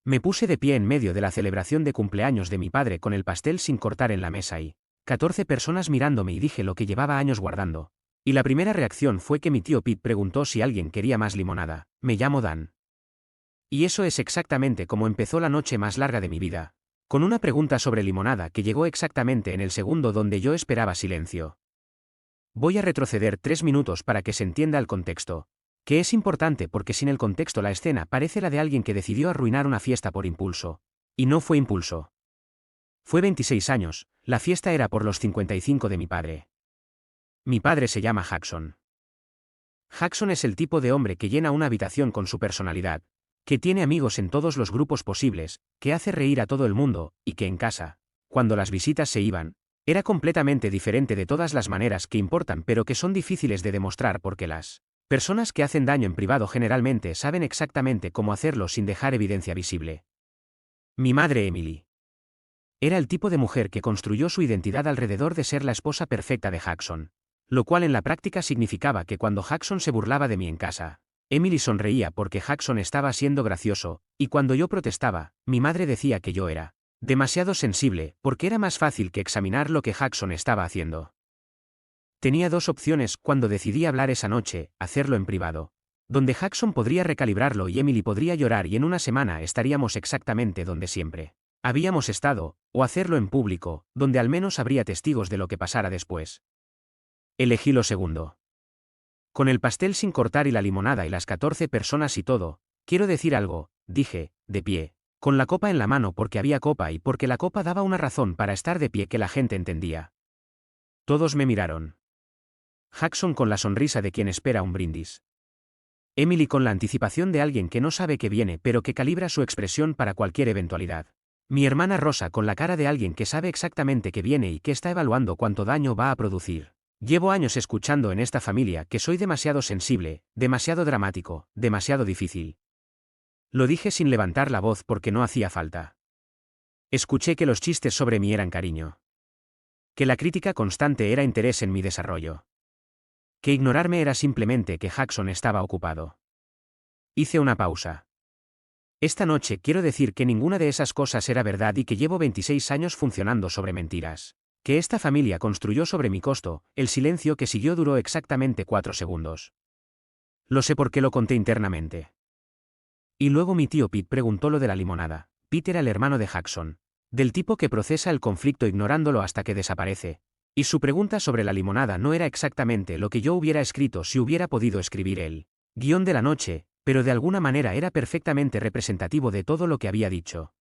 Me puse de pie en medio de la celebración de cumpleaños de mi padre con el pastel sin cortar en la mesa y 14 personas mirándome y dije lo que llevaba años guardando. Y la primera reacción fue que mi tío Pete preguntó si alguien quería más limonada. Me llamo Dan. Y eso es exactamente como empezó la noche más larga de mi vida. Con una pregunta sobre limonada que llegó exactamente en el segundo donde yo esperaba silencio. Voy a retroceder 3 minutos para que se entienda el contexto. Que es importante porque sin el contexto la escena parece la de alguien que decidió arruinar una fiesta por impulso. Y no fue impulso. Fue 26 años, la fiesta era por los 55 de mi padre. Mi padre se llama Jackson. Jackson es el tipo de hombre que llena una habitación con su personalidad, que tiene amigos en todos los grupos posibles, que hace reír a todo el mundo, y que en casa, cuando las visitas se iban, era completamente diferente de todas las maneras que importan pero que son difíciles de demostrar porque las personas que hacen daño en privado generalmente saben exactamente cómo hacerlo sin dejar evidencia visible. Mi madre Emily. Era el tipo de mujer que construyó su identidad alrededor de ser la esposa perfecta de Jackson. Lo cual en la práctica significaba que cuando Jackson se burlaba de mí en casa, Emily sonreía porque Jackson estaba siendo gracioso, y cuando yo protestaba, mi madre decía que yo era demasiado sensible, porque era más fácil que examinar lo que Jackson estaba haciendo. Tenía dos opciones cuando decidí hablar esa noche, hacerlo en privado, donde Jackson podría recalibrarlo y Emily podría llorar y en una semana estaríamos exactamente donde siempre habíamos estado, o hacerlo en público, donde al menos habría testigos de lo que pasara después. Elegí lo segundo. Con el pastel sin cortar y la limonada y las 14 personas y todo, quiero decir algo, dije, de pie, con la copa en la mano porque había copa y porque la copa daba una razón para estar de pie que la gente entendía. Todos me miraron. Jackson con la sonrisa de quien espera un brindis. Emily con la anticipación de alguien que no sabe qué viene pero que calibra su expresión para cualquier eventualidad. Mi hermana Rosa con la cara de alguien que sabe exactamente qué viene y que está evaluando cuánto daño va a producir. Llevo años escuchando en esta familia que soy demasiado sensible, demasiado dramático, demasiado difícil. Lo dije sin levantar la voz porque no hacía falta. Escuché que los chistes sobre mí eran cariño. Que la crítica constante era interés en mi desarrollo. Que ignorarme era simplemente que Jackson estaba ocupado. Hice una pausa. Esta noche quiero decir que ninguna de esas cosas era verdad y que llevo 26 años funcionando sobre mentiras. Que esta familia construyó sobre mi costo, el silencio que siguió duró exactamente 4 segundos. Lo sé porque lo conté internamente. Y luego mi tío Pete preguntó lo de la limonada. Pete era el hermano de Jackson, del tipo que procesa el conflicto ignorándolo hasta que desaparece. Y su pregunta sobre la limonada no era exactamente lo que yo hubiera escrito si hubiera podido escribir el guión de la noche, pero de alguna manera era perfectamente representativo de todo lo que había dicho.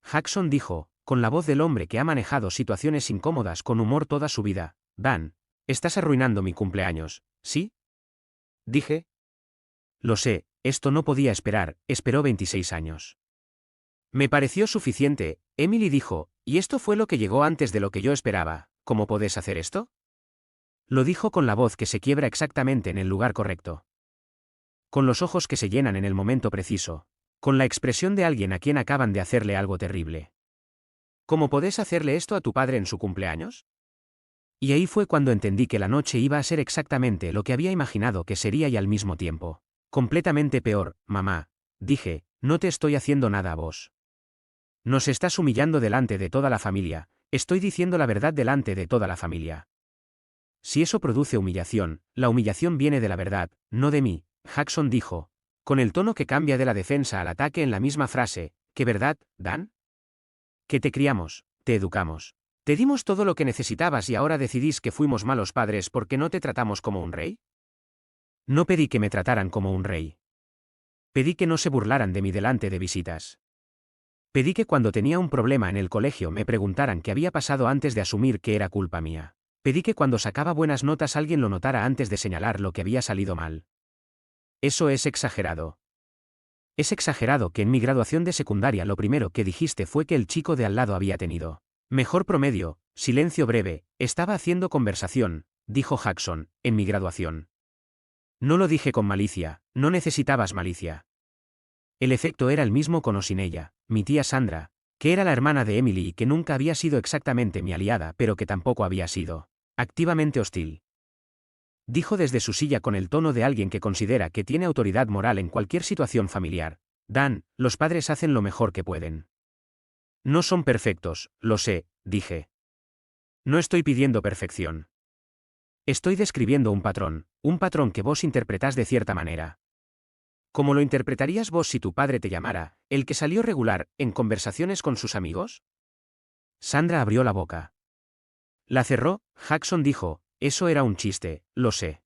Jackson dijo, con la voz del hombre que ha manejado situaciones incómodas con humor toda su vida, Dan, estás arruinando mi cumpleaños, ¿sí? Dije. Lo sé, esto no podía esperar, esperó 26 años. Me pareció suficiente, Emily dijo, y esto fue lo que llegó antes de lo que yo esperaba, ¿cómo podés hacer esto? Lo dijo con la voz que se quiebra exactamente en el lugar correcto. Con los ojos que se llenan en el momento preciso. Con la expresión de alguien a quien acaban de hacerle algo terrible. ¿Cómo podés hacerle esto a tu padre en su cumpleaños? Y ahí fue cuando entendí que la noche iba a ser exactamente lo que había imaginado que sería y al mismo tiempo. Completamente peor, mamá, dije, no te estoy haciendo nada a vos. Nos estás humillando delante de toda la familia, estoy diciendo la verdad delante de toda la familia. Si eso produce humillación, la humillación viene de la verdad, no de mí, Jackson dijo, con el tono que cambia de la defensa al ataque en la misma frase, ¿qué verdad, Dan? Que te criamos, te educamos. Te dimos todo lo que necesitabas y ahora decidís que fuimos malos padres porque no te tratamos como un rey. No pedí que me trataran como un rey. Pedí que no se burlaran de mí delante de visitas. Pedí que cuando tenía un problema en el colegio me preguntaran qué había pasado antes de asumir que era culpa mía. Pedí que cuando sacaba buenas notas alguien lo notara antes de señalar lo que había salido mal. Eso es exagerado. Es exagerado que en mi graduación de secundaria lo primero que dijiste fue que el chico de al lado había tenido mejor promedio, silencio breve, estaba haciendo conversación, dijo Jackson, en mi graduación. No lo dije con malicia, no necesitabas malicia. El efecto era el mismo con o sin ella, mi tía Sandra, que era la hermana de Emily y que nunca había sido exactamente mi aliada pero que tampoco había sido activamente hostil. Dijo desde su silla con el tono de alguien que considera que tiene autoridad moral en cualquier situación familiar. Dan, los padres hacen lo mejor que pueden. No son perfectos, lo sé, dije. No estoy pidiendo perfección. Estoy describiendo un patrón que vos interpretás de cierta manera. ¿Cómo lo interpretarías vos si tu padre te llamara, el que salió regular, en conversaciones con sus amigos? Sandra abrió la boca. La cerró. Jackson dijo, eso era un chiste, lo sé.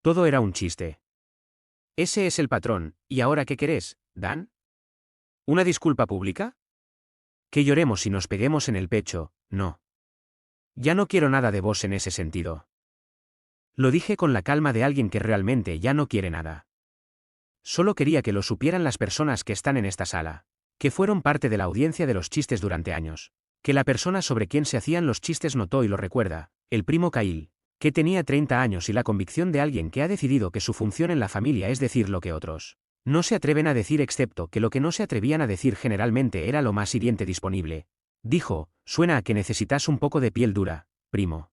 Todo era un chiste. Ese es el patrón, ¿y ahora qué querés, Dan? ¿Una disculpa pública? Que lloremos y nos peguemos en el pecho, no. Ya no quiero nada de vos en ese sentido. Lo dije con la calma de alguien que realmente ya no quiere nada. Solo quería que lo supieran las personas que están en esta sala, que fueron parte de la audiencia de los chistes durante años, que la persona sobre quien se hacían los chistes notó y lo recuerda, el primo Kyle, que tenía 30 años y la convicción de alguien que ha decidido que su función en la familia es decir lo que otros no se atreven a decir excepto que lo que no se atrevían a decir generalmente era lo más hiriente disponible. Dijo, suena a que necesitas un poco de piel dura, primo.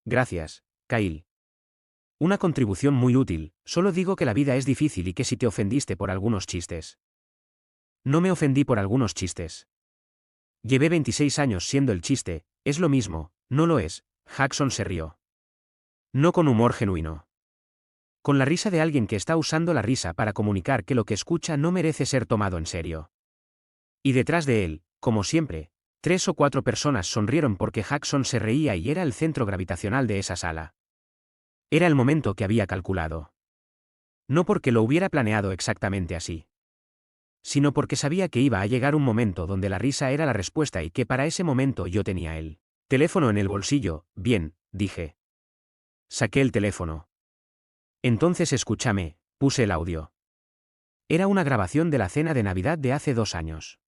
Gracias, Kyle. Una contribución muy útil, solo digo que la vida es difícil y que si te ofendiste por algunos chistes. No me ofendí por algunos chistes. Llevé 26 años siendo el chiste, es lo mismo, no lo es, Jackson se rió. No con humor genuino. Con la risa de alguien que está usando la risa para comunicar que lo que escucha no merece ser tomado en serio. Y detrás de él, como siempre, 3 o 4 personas sonrieron porque Jackson se reía y era el centro gravitacional de esa sala. Era el momento que había calculado. No porque lo hubiera planeado exactamente así, sino porque sabía que iba a llegar un momento donde la risa era la respuesta y que para ese momento yo tenía el teléfono en el bolsillo. Bien, dije. Saqué el teléfono. Entonces escúchame, puse el audio. Era una grabación de la cena de Navidad de hace 2 años.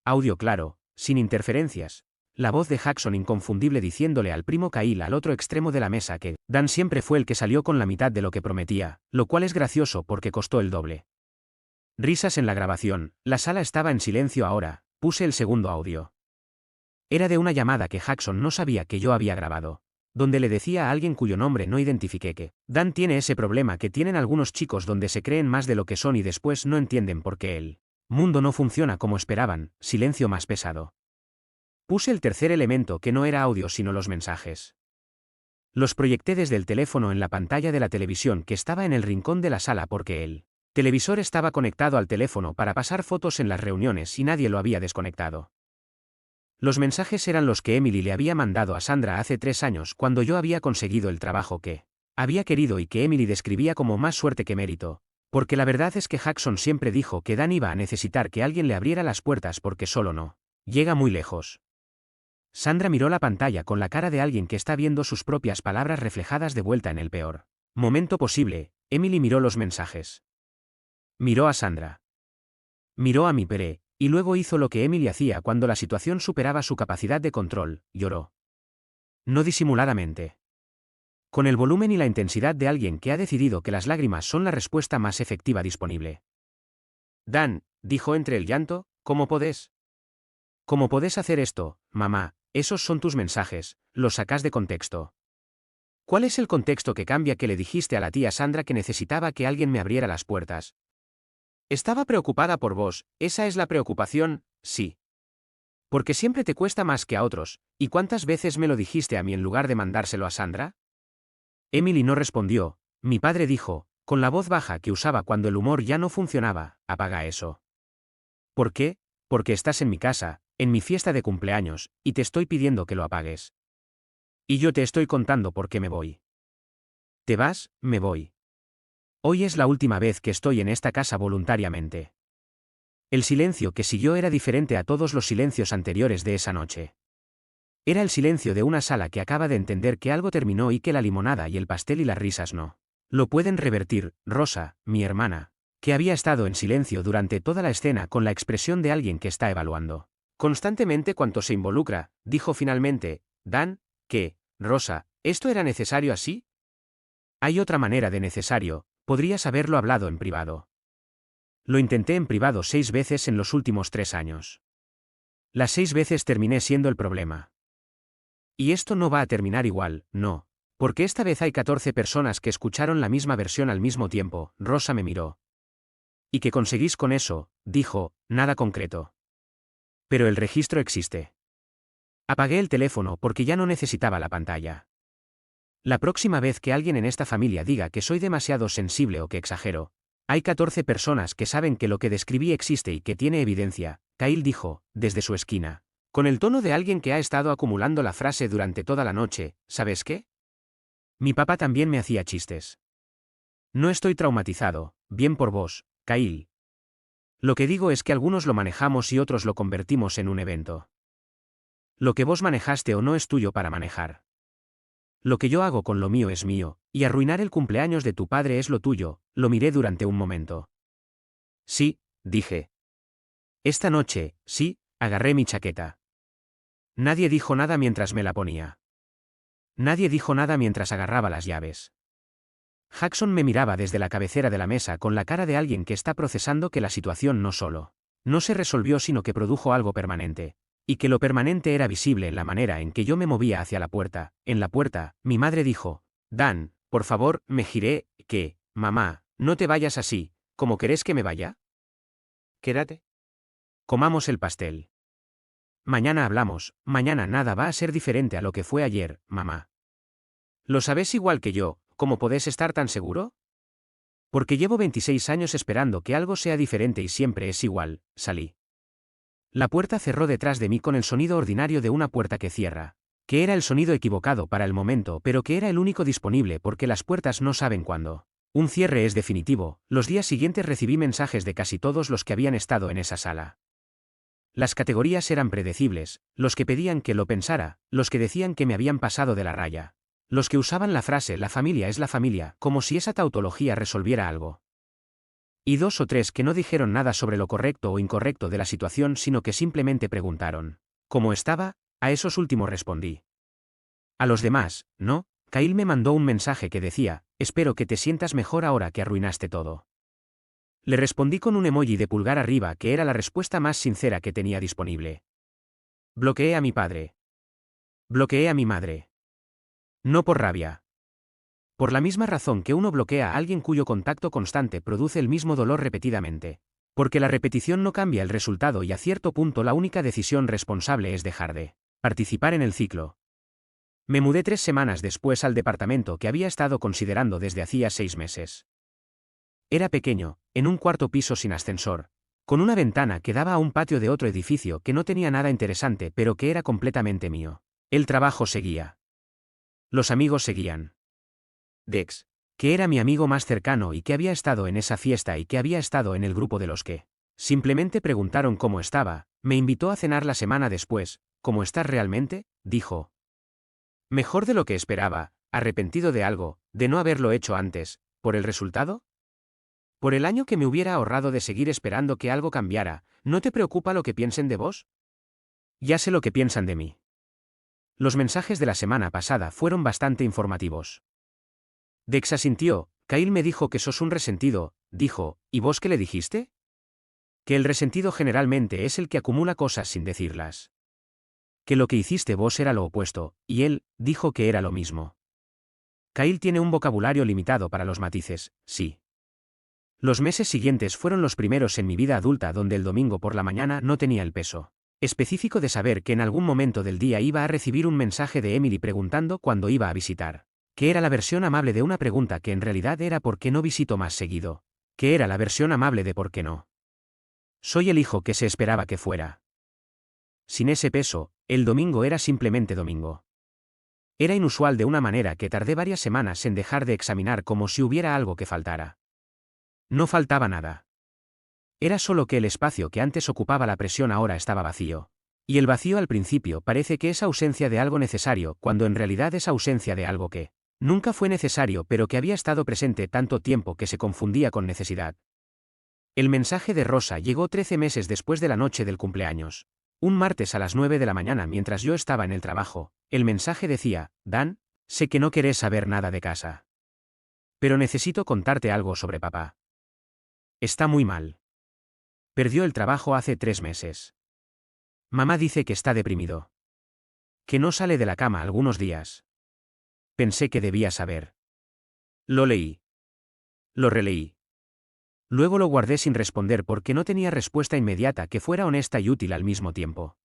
Audio claro, sin interferencias. La voz de Jackson inconfundible diciéndole al primo Kyle al otro extremo de la mesa que Dan siempre fue el que salió con la mitad de lo que prometía, lo cual es gracioso porque costó el doble. Risas en la grabación, la sala estaba en silencio ahora, puse el segundo audio. Era de una llamada que Jackson no sabía que yo había grabado, donde le decía a alguien cuyo nombre no identifiqué que Dan tiene ese problema que tienen algunos chicos donde se creen más de lo que son y después no entienden por qué el mundo no funciona como esperaban, silencio más pesado. Puse el tercer elemento que no era audio sino los mensajes. Los proyecté desde el teléfono en la pantalla de la televisión que estaba en el rincón de la sala porque el televisor estaba conectado al teléfono para pasar fotos en las reuniones y nadie lo había desconectado. Los mensajes eran los que Emily le había mandado a Sandra hace 3 años cuando yo había conseguido el trabajo que había querido y que Emily describía como más suerte que mérito, porque la verdad es que Jackson siempre dijo que Dan iba a necesitar que alguien le abriera las puertas porque solo no llega muy lejos. Sandra miró la pantalla con la cara de alguien que está viendo sus propias palabras reflejadas de vuelta en el peor momento posible. Emily miró los mensajes. Miró a Sandra. Miró a mi Pere, y luego hizo lo que Emily hacía cuando la situación superaba su capacidad de control, lloró. No disimuladamente. Con el volumen y la intensidad de alguien que ha decidido que las lágrimas son la respuesta más efectiva disponible. Dan, dijo entre el llanto, ¿cómo podés? ¿Cómo podés hacer esto, mamá? Esos son tus mensajes, los sacás de contexto. ¿Cuál es el contexto que cambia que le dijiste a la tía Sandra que necesitaba que alguien me abriera las puertas? Estaba preocupada por vos, esa es la preocupación, sí. Porque siempre te cuesta más que a otros, ¿y cuántas veces me lo dijiste a mí en lugar de mandárselo a Sandra? Emily no respondió, mi padre dijo, con la voz baja que usaba cuando el humor ya no funcionaba, apaga eso. ¿Por qué? Porque estás en mi casa, en mi fiesta de cumpleaños, y te estoy pidiendo que lo apagues. Y yo te estoy contando por qué me voy. ¿Te vas? Me voy. Hoy es la última vez que estoy en esta casa voluntariamente. El silencio que siguió era diferente a todos los silencios anteriores de esa noche. Era el silencio de una sala que acaba de entender que algo terminó y que la limonada y el pastel y las risas no lo pueden revertir. Rosa, mi hermana, que había estado en silencio durante toda la escena con la expresión de alguien que está evaluando constantemente cuanto se involucra, dijo finalmente, Dan, ¿qué, Rosa, esto era necesario así? Hay otra manera de necesario, podrías haberlo hablado en privado. Lo intenté en privado 6 veces en los últimos 3 años. Las 6 veces terminé siendo el problema. Y esto no va a terminar igual, no. Porque esta vez hay 14 personas que escucharon la misma versión al mismo tiempo. Rosa me miró. ¿Y qué conseguís con eso? Dijo, nada concreto. Pero el registro existe. Apagué el teléfono porque ya no necesitaba la pantalla. La próxima vez que alguien en esta familia diga que soy demasiado sensible o que exagero, hay 14 personas que saben que lo que describí existe y que tiene evidencia, Kyle dijo, desde su esquina, con el tono de alguien que ha estado acumulando la frase durante toda la noche. ¿Sabes qué? Mi papá también me hacía chistes. No estoy traumatizado, bien por vos, Kyle. Lo que digo es que algunos lo manejamos y otros lo convertimos en un evento. Lo que vos manejaste o no es tuyo para manejar. Lo que yo hago con lo mío es mío, y arruinar el cumpleaños de tu padre es lo tuyo. Lo miré durante un momento. Sí, dije. Esta noche, sí, agarré mi chaqueta. Nadie dijo nada mientras me la ponía. Nadie dijo nada mientras agarraba las llaves. Jackson me miraba desde la cabecera de la mesa con la cara de alguien que está procesando que la situación no solo no se resolvió sino que produjo algo permanente. Y que lo permanente era visible en la manera en que yo me movía hacia la puerta. En la puerta, mi madre dijo, Dan, por favor, me giré, ¿qué? Mamá, no te vayas así, ¿cómo querés que me vaya? Quédate. Comamos el pastel. Mañana hablamos, mañana nada va a ser diferente a lo que fue ayer, mamá. ¿Lo sabes igual que yo? ¿Cómo podés estar tan seguro? Porque llevo 26 años esperando que algo sea diferente y siempre es igual. Salí. La puerta cerró detrás de mí con el sonido ordinario de una puerta que cierra, que era el sonido equivocado para el momento pero que era el único disponible porque las puertas no saben cuándo. Un cierre es definitivo. Los días siguientes recibí mensajes de casi todos los que habían estado en esa sala. Las categorías eran predecibles, los que pedían que lo pensara, los que decían que me habían pasado de la raya. Los que usaban la frase la familia es la familia, como si esa tautología resolviera algo. Y 2 o 3 que no dijeron nada sobre lo correcto o incorrecto de la situación sino que simplemente preguntaron. ¿Cómo estaba? A esos últimos respondí. A los demás, no. Kyle me mandó un mensaje que decía, espero que te sientas mejor ahora que arruinaste todo. Le respondí con un emoji de pulgar arriba que era la respuesta más sincera que tenía disponible. Bloqueé a mi padre. Bloqueé a mi madre. No por rabia. Por la misma razón que uno bloquea a alguien cuyo contacto constante produce el mismo dolor repetidamente. Porque la repetición no cambia el resultado y a cierto punto la única decisión responsable es dejar de participar en el ciclo. Me mudé 3 semanas después al departamento que había estado considerando desde hacía 6 meses. Era pequeño, en un cuarto piso sin ascensor, con una ventana que daba a un patio de otro edificio que no tenía nada interesante pero que era completamente mío. El trabajo seguía. Los amigos seguían. Dex, que era mi amigo más cercano y que había estado en esa fiesta y que había estado en el grupo de los que simplemente preguntaron cómo estaba, me invitó a cenar la semana después. ¿Cómo estás realmente?, dijo. Mejor de lo que esperaba, arrepentido de algo, de no haberlo hecho antes. ¿Por el resultado? ¿Por el año que me hubiera ahorrado de seguir esperando que algo cambiara? ¿No te preocupa lo que piensen de vos? Ya sé lo que piensan de mí. Los mensajes de la semana pasada fueron bastante informativos. Dex asintió. Kyle me dijo que sos un resentido, dijo, ¿y vos qué le dijiste? Que el resentido generalmente es el que acumula cosas sin decirlas. Que lo que hiciste vos era lo opuesto, y él, dijo que era lo mismo. Kyle tiene un vocabulario limitado para los matices, sí. Los meses siguientes fueron los primeros en mi vida adulta donde el domingo por la mañana no tenía el peso específico de saber que en algún momento del día iba a recibir un mensaje de Emily preguntando cuándo iba a visitar. Que era la versión amable de una pregunta que en realidad era ¿por qué no visito más seguido? Que era la versión amable de ¿por qué no? Soy el hijo que se esperaba que fuera. Sin ese peso, el domingo era simplemente domingo. Era inusual de una manera que tardé varias semanas en dejar de examinar como si hubiera algo que faltara. No faltaba nada. Era solo que el espacio que antes ocupaba la presión ahora estaba vacío. Y el vacío al principio parece que es ausencia de algo necesario cuando en realidad es ausencia de algo que nunca fue necesario pero que había estado presente tanto tiempo que se confundía con necesidad. El mensaje de Rosa llegó 13 meses después de la noche del cumpleaños. Un martes a las 9 de la mañana mientras yo estaba en el trabajo, el mensaje decía, Dan, sé que no querés saber nada de casa. Pero necesito contarte algo sobre papá. Está muy mal. Perdió el trabajo hace 3 meses. Mamá dice que está deprimido. Que no sale de la cama algunos días. Pensé que debía saber. Lo leí. Lo releí. Luego lo guardé sin responder porque no tenía respuesta inmediata que fuera honesta y útil al mismo tiempo.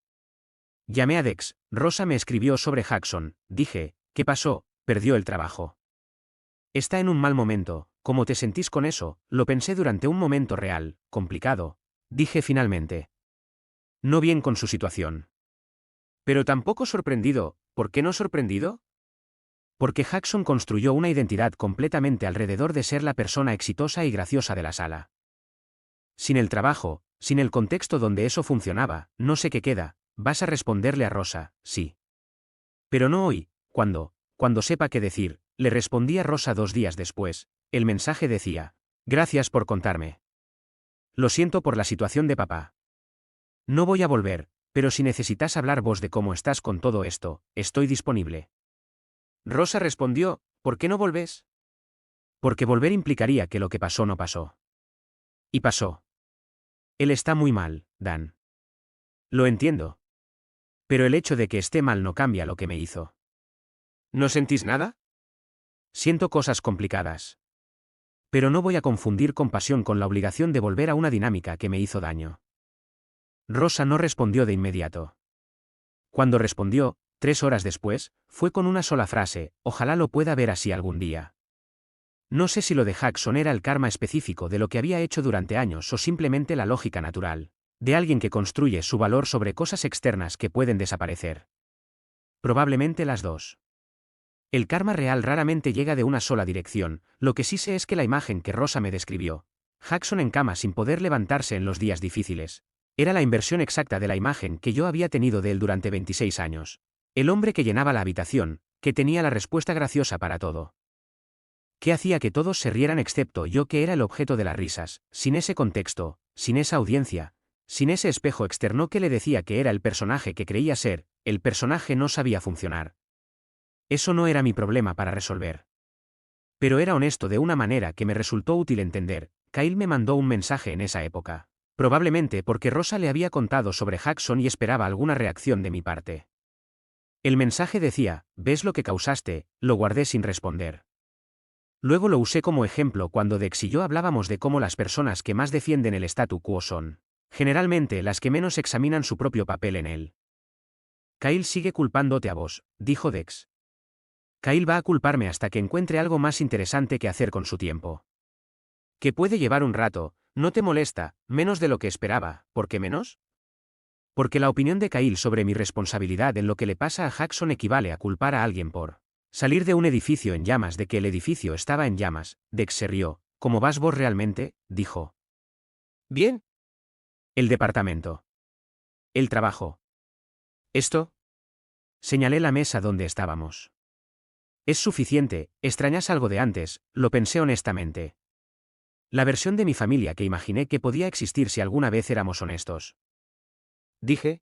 Llamé a Dex. Rosa me escribió sobre Jackson. Dije, ¿qué pasó? Perdió el trabajo. Está en un mal momento. ¿Cómo te sentís con eso? Lo pensé durante un momento real, complicado. Dije finalmente. No bien con su situación. Pero tampoco sorprendido. ¿Por qué no sorprendido? Porque Jackson construyó una identidad completamente alrededor de ser la persona exitosa y graciosa de la sala. Sin el trabajo, sin el contexto donde eso funcionaba, no sé qué queda. Vas a responderle a Rosa, sí. Pero no hoy, cuando sepa qué decir, le respondí a Rosa 2 días después. El mensaje decía: gracias por contarme. Lo siento por la situación de papá. No voy a volver, pero si necesitas hablar vos de cómo estás con todo esto, estoy disponible. Rosa respondió: ¿por qué no volvés? Porque volver implicaría que lo que pasó no pasó. Y pasó. Él está muy mal, Dan. Lo entiendo. Pero el hecho de que esté mal no cambia lo que me hizo. ¿No sentís nada? Siento cosas complicadas. Pero no voy a confundir compasión con la obligación de volver a una dinámica que me hizo daño. Rosa no respondió de inmediato. Cuando respondió, 3 horas después, fue con una sola frase: ojalá lo pueda ver así algún día. No sé si lo de Jackson era el karma específico de lo que había hecho durante años o simplemente la lógica natural de alguien que construye su valor sobre cosas externas que pueden desaparecer. Probablemente las dos. El karma real raramente llega de una sola dirección. Lo que sí sé es que la imagen que Rosa me describió, Jackson en cama sin poder levantarse en los días difíciles, era la inversión exacta de la imagen que yo había tenido de él durante 26 años. El hombre que llenaba la habitación, que tenía la respuesta graciosa para todo. Que hacía que todos se rieran excepto yo, que era el objeto de las risas. Sin ese contexto, sin esa audiencia, sin ese espejo externo que le decía que era el personaje que creía ser, el personaje no sabía funcionar. Eso no era mi problema para resolver. Pero era honesto de una manera que me resultó útil entender. Kyle me mandó un mensaje en esa época. Probablemente porque Rosa le había contado sobre Jackson y esperaba alguna reacción de mi parte. El mensaje decía: ¿ves lo que causaste? Lo guardé sin responder. Luego lo usé como ejemplo cuando Dex y yo hablábamos de cómo las personas que más defienden el statu quo son, generalmente, las que menos examinan su propio papel en él. Kyle sigue culpándote a vos, dijo Dex. Kyle va a culparme hasta que encuentre algo más interesante que hacer con su tiempo. Que puede llevar un rato, no te molesta, menos de lo que esperaba. ¿Por qué menos? Porque la opinión de Kyle sobre mi responsabilidad en lo que le pasa a Jackson equivale a culpar a alguien por salir de un edificio en llamas, de que el edificio estaba en llamas. Dex se rió. ¿Cómo vas vos realmente? Dijo. Bien. El departamento. El trabajo. ¿Esto? Señalé la mesa donde estábamos. Es suficiente. ¿Extrañas algo de antes? Lo pensé honestamente. La versión de mi familia que imaginé que podía existir si alguna vez éramos honestos. Dije.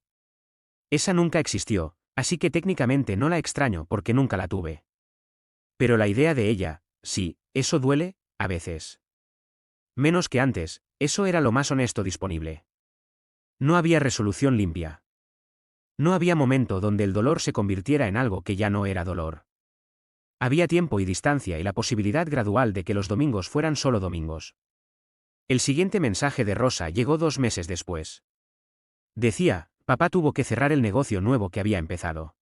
Esa nunca existió, así que técnicamente no la extraño porque nunca la tuve. Pero la idea de ella, sí, eso duele, a veces. Menos que antes, eso era lo más honesto disponible. No había resolución limpia. No había momento donde el dolor se convirtiera en algo que ya no era dolor. Había tiempo y distancia y la posibilidad gradual de que los domingos fueran solo domingos. El siguiente mensaje de Rosa llegó 2 meses después. Decía: papá tuvo que cerrar el negocio nuevo que había empezado.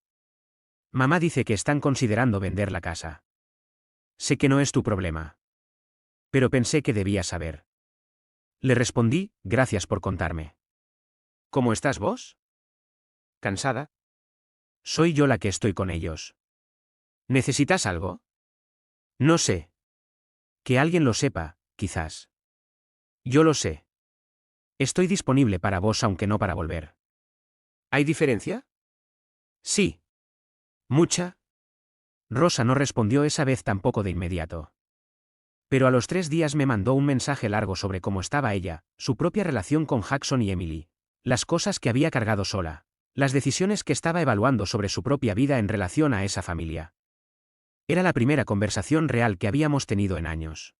Mamá dice que están considerando vender la casa. Sé que no es tu problema. Pero pensé que debías saber. Le respondí: gracias por contarme. ¿Cómo estás vos? ¿Cansada? Soy yo la que estoy con ellos. ¿Necesitas algo? No sé. Que alguien lo sepa, quizás. Yo lo sé. Estoy disponible para vos aunque no para volver. ¿Hay diferencia? Sí. ¿Mucha? Rosa no respondió esa vez tampoco de inmediato. Pero a los 3 días me mandó un mensaje largo sobre cómo estaba ella, su propia relación con Jackson y Emily, las cosas que había cargado sola, las decisiones que estaba evaluando sobre su propia vida en relación a esa familia. Era la primera conversación real que habíamos tenido en años.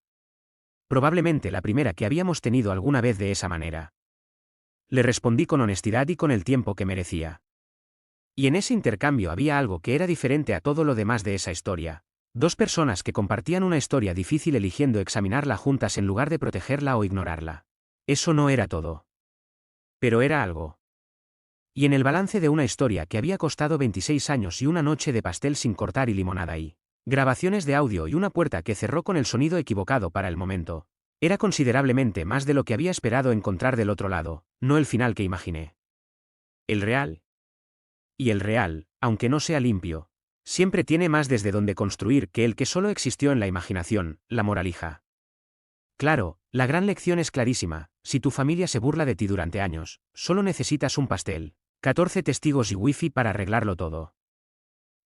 Probablemente la primera que habíamos tenido alguna vez de esa manera. Le respondí con honestidad y con el tiempo que merecía. Y en ese intercambio había algo que era diferente a todo lo demás de esa historia. Dos personas que compartían una historia difícil eligiendo examinarla juntas en lugar de protegerla o ignorarla. Eso no era todo. Pero era algo. Y en el balance de una historia que había costado 26 años y una noche de pastel sin cortar y limonada y grabaciones de audio y una puerta que cerró con el sonido equivocado para el momento, era considerablemente más de lo que había esperado encontrar del otro lado, no el final que imaginé. El real. Y el real, aunque no sea limpio, siempre tiene más desde donde construir que el que solo existió en la imaginación, la moraleja. Claro, la gran lección es clarísima: si tu familia se burla de ti durante años, solo necesitas un pastel, 14 testigos y wifi para arreglarlo todo.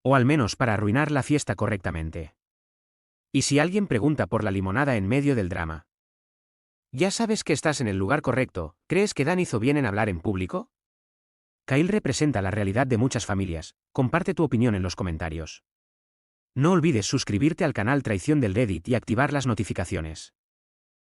O al menos para arruinar la fiesta correctamente. Y si alguien pregunta por la limonada en medio del drama, ya sabes que estás en el lugar correcto. ¿Crees que Dan hizo bien en hablar en público? Kyle representa la realidad de muchas familias. Comparte tu opinión en los comentarios. No olvides suscribirte al canal Traición del Reddit y activar las notificaciones.